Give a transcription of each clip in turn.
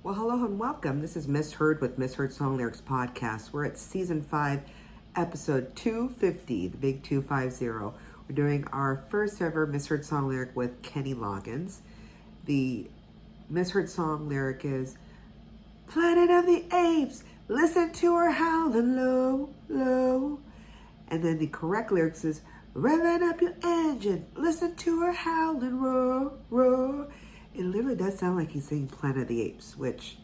Well, hello and welcome. This is Miss Heard with Miss Heard Song Lyrics Podcast. We're at Season 5, Episode 250, the big 250. We're doing our first ever Miss Heard Song Lyric with Kenny Loggin. The Miss Heard Song Lyric is, Planet of the Apes, listen to her howling low, low. And then the correct lyrics is, revving up your engine, listen to her howling roar, roar. It literally does sound like he's singing Planet of the Apes, which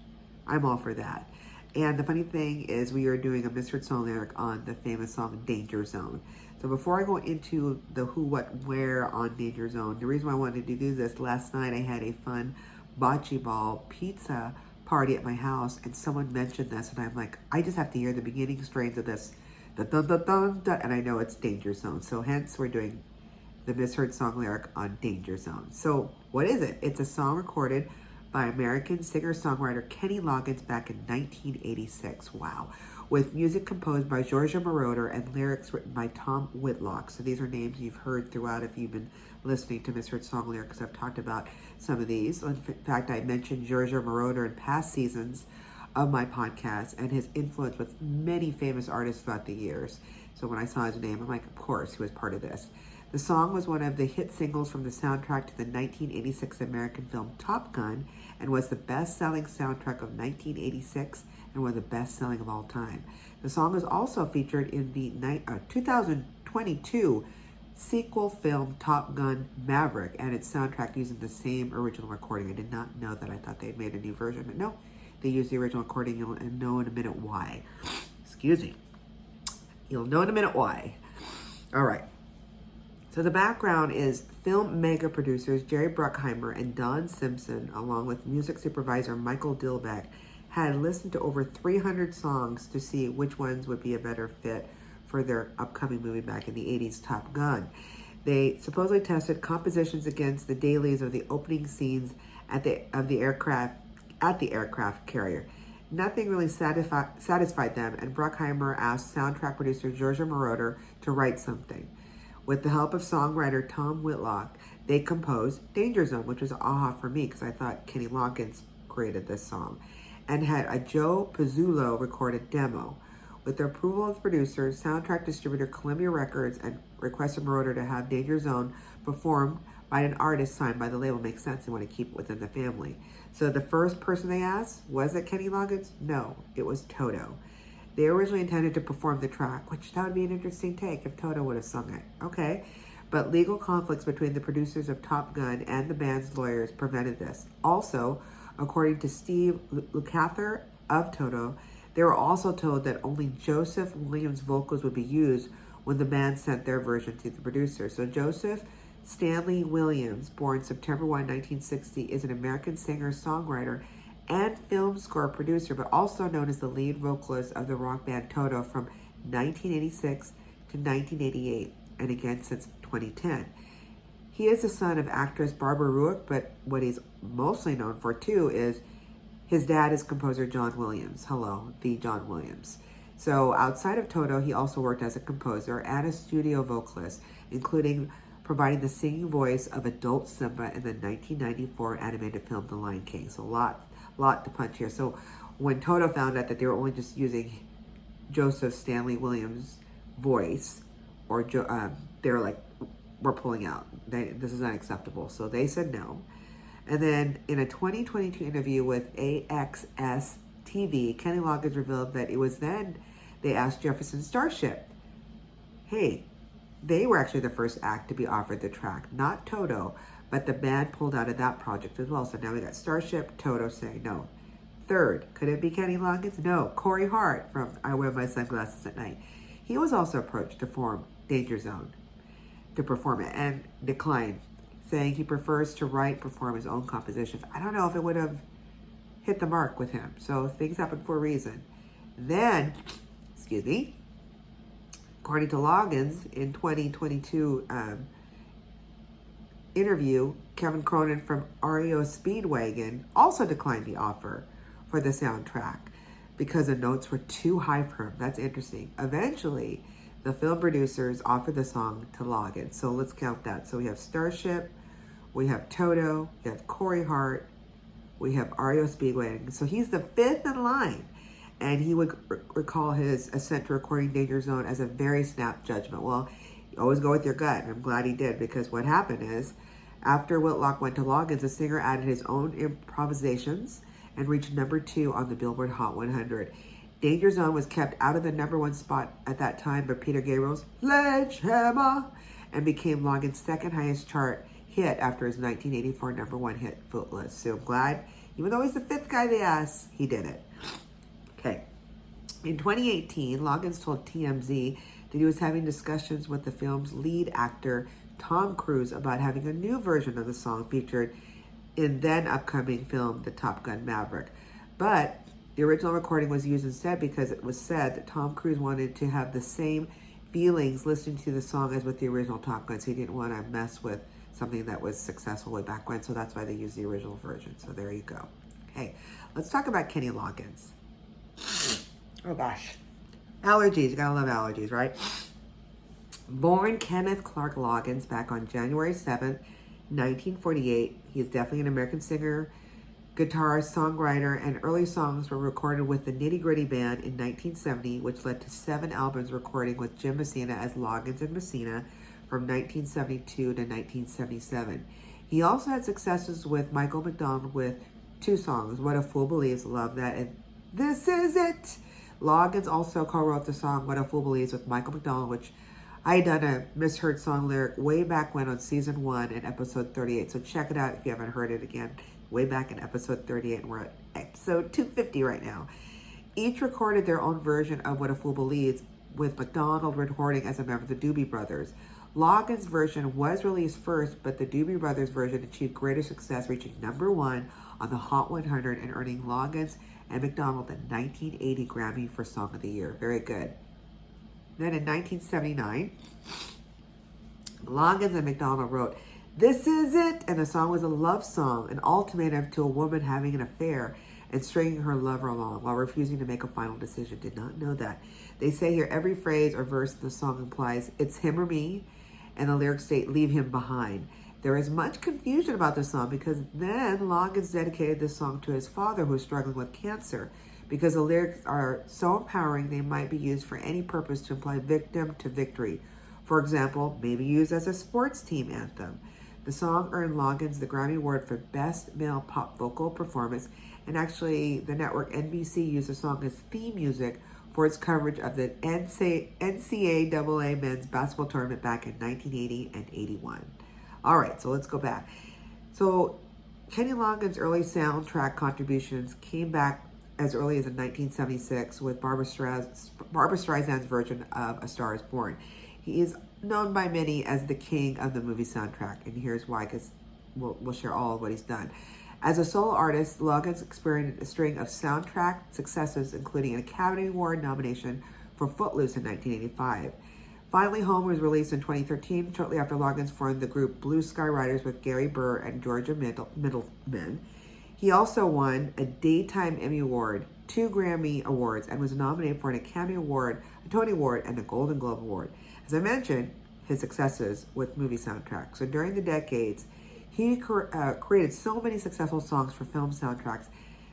I'm all for that. And the funny thing is we are doing a Miss Heard Song lyric on the famous song Danger Zone. So before I go into the who, what, where on Danger Zone, the reason why I wanted to do this, last night I had a fun bocce ball pizza party at my house and someone mentioned this and I'm like, I just have to hear the beginning strains of this, dun, dun, dun, dun, dun, and I know it's Danger Zone. So hence we're doing the Miss Heard Song lyric on Danger Zone. So what is it? It's a song recorded by American singer-songwriter Kenny Loggin back in 1986. Wow. With music composed by Georgia Moroder and lyrics written by Tom Whitlock. So these are names you've heard throughout if you've been listening to Miss Heard Song lyrics. I've talked about some of these. In fact, I mentioned Georgia Moroder in past seasons of my podcast and his influence with many famous artists throughout the years. So when I saw his name, I'm like, of course, he was part of this. The song was one of the hit singles from the soundtrack to the 1986 American film Top Gun and was the best-selling soundtrack of 1986 and one of the best-selling of all time. The song was also featured in the 2022 sequel film Top Gun Maverick and its soundtrack using the same original recording. I did not know that. I thought they had made a new version, but no, they used the original recording. You'll know in a minute why. Excuse me. You'll know in a minute why. All right. So the background is film mega producers Jerry Bruckheimer and Don Simpson, along with music supervisor Michael Dilbeck, had listened to over 300 songs to see which ones would be a better fit for their upcoming movie back in the 80s, Top Gun. They supposedly tested compositions against the dailies of the opening scenes at the aircraft carrier. Nothing really satisfied them, and Bruckheimer asked soundtrack producer Georgia Moroder to write something. With the help of songwriter Tom Whitlock, they composed Danger Zone, which was aha for me because I thought Kenny Loggin created this song, and had a Joe Pizzullo recorded demo. With the approval of the producers, soundtrack distributor Columbia Records and requested Moroder to have Danger Zone performed by an artist signed by the label. Makes sense, they want to keep it within the family. So the first person they asked, was it Kenny Loggin? No, it was Toto. They originally intended to perform the track, which that would be an interesting take if Toto would have sung it. Okay. But legal conflicts between the producers of Top Gun and the band's lawyers prevented this. Also, according to Steve Lukather of Toto, they were also told that only Joseph Williams' vocals would be used when the band sent their version to the producer. So Joseph Stanley Williams, born September 1, 1960, is an American singer-songwriter and film score producer, but also known as the lead vocalist of the rock band Toto from 1986 to 1988, and again since 2010. He is the son of actress Barbara Ruick, but what he's mostly known for too is his dad is composer John Williams. Hello, the John Williams. So outside of Toto, he also worked as a composer and a studio vocalist, including providing the singing voice of adult Simba in the 1994 animated film The Lion King. So a lot to punch here. So when Toto found out that they were only just using Joseph Stanley Williams' voice, or they were like, we're pulling out. This is unacceptable. So they said no. And then in a 2022 interview with AXS TV, Kenny Loggins revealed that it was then they asked Jefferson Starship, hey, they were actually the first act to be offered the track, not Toto, but the band pulled out of that project as well. So now we got Starship, Toto saying no. Third, could it be Kenny Loggins? No, Corey Hart from I Wear My Sunglasses at Night. He was also approached to form Danger Zone to perform it and declined, saying he prefers to write, perform his own compositions. I don't know if it would have hit the mark with him. So things happen for a reason. Then, according to Loggins, in 2022 interview, Kevin Cronin from REO Speedwagon also declined the offer for the soundtrack because the notes were too high for him. That's interesting. Eventually, the film producers offered the song to Loggins. So let's count that. So we have Starship, we have Toto, we have Corey Hart, we have Ario Speedwagon. So he's the fifth in line. And he would recall his ascent to recording Danger Zone as a very snap judgment. Well, you always go with your gut, and I'm glad he did, because what happened is, after Whitlock went to Loggins, the singer added his own improvisations and reached number 2 on the Billboard Hot 100. Danger Zone was kept out of the number 1 spot at that time by Peter Gabriel's Sledgehammer and became Loggins' second highest chart hit after his 1984 number 1 hit, Footloose. So I'm glad, even though he's the 5th guy they asked, he did it. Okay. In 2018, Loggins told TMZ that he was having discussions with the film's lead actor, Tom Cruise, about having a new version of the song featured in then upcoming film, The Top Gun Maverick. But the original recording was used instead because it was said that Tom Cruise wanted to have the same feelings listening to the song as with the original Top Gun, so he didn't want to mess with something that was successful way back when, so that's why they used the original version. So there you go. Okay, let's talk about Kenny Loggins. Oh gosh. Allergies, you gotta love allergies, right? Born Kenneth Clark Loggins back on January 7th, 1948. He is definitely an American singer, guitarist, songwriter, and early songs were recorded with the Nitty Gritty Band in 1970, which led to 7 albums recording with Jim Messina as Loggins and Messina from 1972 to 1977. He also had successes with Michael McDonald with 2 songs, What a Fool Believes, love that, and This Is It. Loggins also co-wrote the song What a Fool Believes with Michael McDonald, which I had done a misheard song lyric way back when on season 1 and episode 38. So check it out if you haven't heard it again. Way back in episode 38, and we're at episode 250 right now. Each recorded their own version of What a Fool Believes, with McDonald recording as a member of the Doobie Brothers. Loggins' version was released first, but the Doobie Brothers version achieved greater success, reaching number 1 on the Hot 100 and earning Loggins and McDonald the 1980 Grammy for Song of the Year. Very good. Then in 1979, Loggins and McDonald wrote This Is It, and the song was a love song, an ultimatum to a woman having an affair and stringing her lover along while refusing to make a final decision. Did not know that. They say here every phrase or verse in the song implies it's him or me, and the lyrics state leave him behind. There is much confusion about this song because then Loggins dedicated this song to his father who was struggling with cancer, because the lyrics are so empowering they might be used for any purpose to imply victim to victory. For example, maybe used as a sports team anthem. The song earned Loggins the Grammy Award for Best Male Pop Vocal Performance, and actually the network NBC used the song as theme music for its coverage of the NCAA men's basketball tournament back in 1980 and 81. All right, so let's go back. So Kenny Loggins' early soundtrack contributions came back as early as in 1976 with Barbra Streisand's version of A Star is Born. He is known by many as the king of the movie soundtrack, and here's why, because we'll share all of what he's done. As a solo artist, Loggins experienced a string of soundtrack successes, including an Academy Award nomination for Footloose in 1985. Finally Home was released in 2013, shortly after Loggins formed the group Blue Sky Riders with Gary Burr and Georgia Middleman. He also won a Daytime Emmy Award, 2 Grammy Awards, and was nominated for an Academy Award, a Tony Award, and a Golden Globe Award. As I mentioned, his successes with movie soundtracks. So during the decades, he created so many successful songs for film soundtracks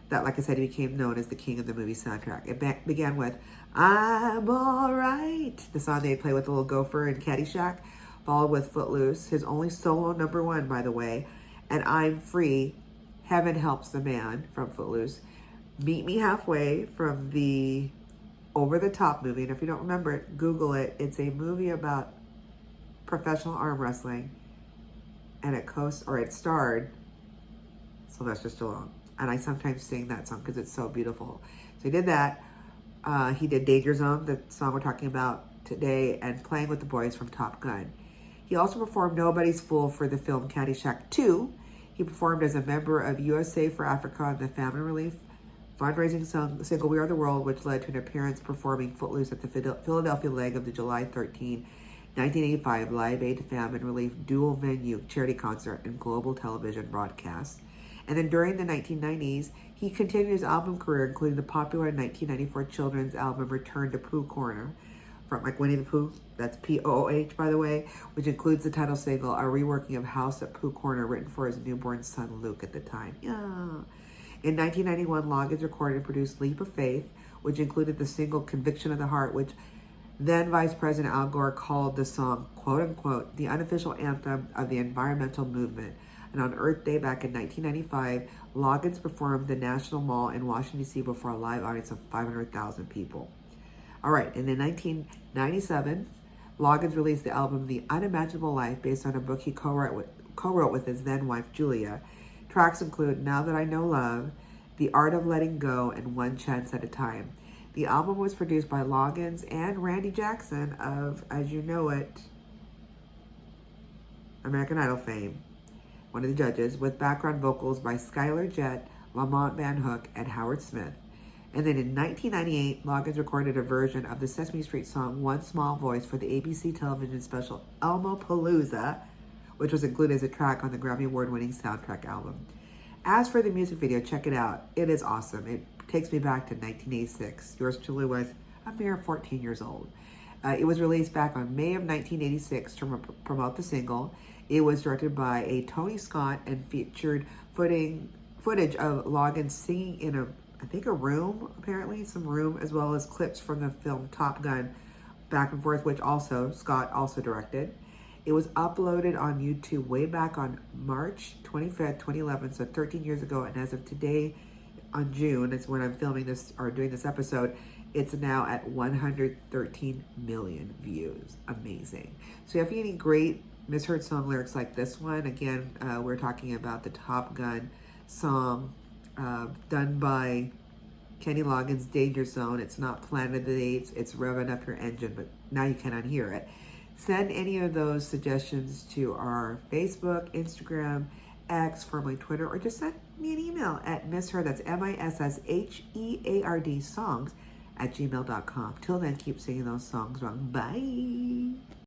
that, like I said, he became known as the king of the movie soundtrack. It began with I'm Alright, the song they'd play with the little gopher in Caddyshack, followed with Footloose, his only solo number 1, by the way, and I'm Free, Heaven Helps the Man from Footloose, Meet Me Halfway from the Over the Top movie, and if you don't remember it, Google it. It's a movie about professional arm wrestling, and it starred Sylvester Stallone. And I sometimes sing that song because it's so beautiful. So he did that. He did Danger Zone, the song we're talking about today, and Playing with the Boys from Top Gun. He also performed Nobody's Fool for the film Caddyshack 2. He performed as a member of USA for Africa on the Famine Relief fundraising single We Are the World, which led to an appearance performing Footloose at the Philadelphia leg of the July 13, 1985 Live Aid Famine Relief dual venue charity concert and global television broadcast. And then during the 1990s, he continued his album career, including the popular 1994 children's album Return to Pooh Corner, from like Winnie the Pooh, that's P-O-O-H, by the way, which includes the title single, a reworking of House at Pooh Corner, written for his newborn son Luke at the time. Yeah. In 1991, Loggins recorded and produced Leap of Faith, which included the single Conviction of the Heart, which then Vice President Al Gore called the song, quote unquote, the unofficial anthem of the environmental movement. And on Earth Day back in 1995, Loggins performed the National Mall in Washington, D.C. before a live audience of 500,000 people. All right, and in 1997, Loggins released the album The Unimaginable Life based on a book he co-wrote with his then wife, Julia. Tracks include Now That I Know Love, The Art of Letting Go, and One Chance at a Time. The album was produced by Loggins and Randy Jackson of, as you know it, American Idol fame, one of the judges, with background vocals by Skylar Jett, Lamont Van Hook, and Howard Smith. And then in 1998, Loggins recorded a version of the Sesame Street song One Small Voice for the ABC television special Elmo Palooza, which was included as a track on the Grammy Award-winning soundtrack album. As for the music video, check it out. It is awesome. It takes me back to 1986. Yours truly was a mere 14 years old. It was released back on May of 1986 to promote the single. It was directed by a Tony Scott and featured footage of Loggins singing in a room, apparently, some room, as well as clips from the film Top Gun, back and forth, which Scott also directed. It was uploaded on YouTube way back on March 25th, 2011, so 13 years ago, and as of today, on June, it's when I'm filming this or doing this episode, it's now at 113 million views. Amazing. So if you have any great misheard song lyrics like this one, again, we're talking about the Top Gun song done by Kenny Loggins' Danger Zone. It's not Planet of the Apes, it's revving up your engine, but now you cannot hear it. Send any of those suggestions to our Facebook, Instagram, X, formerly Twitter, or just send me an email at misheard, that's MISSHEARD songs @gmail.com. Till then, keep singing those songs wrong. Bye.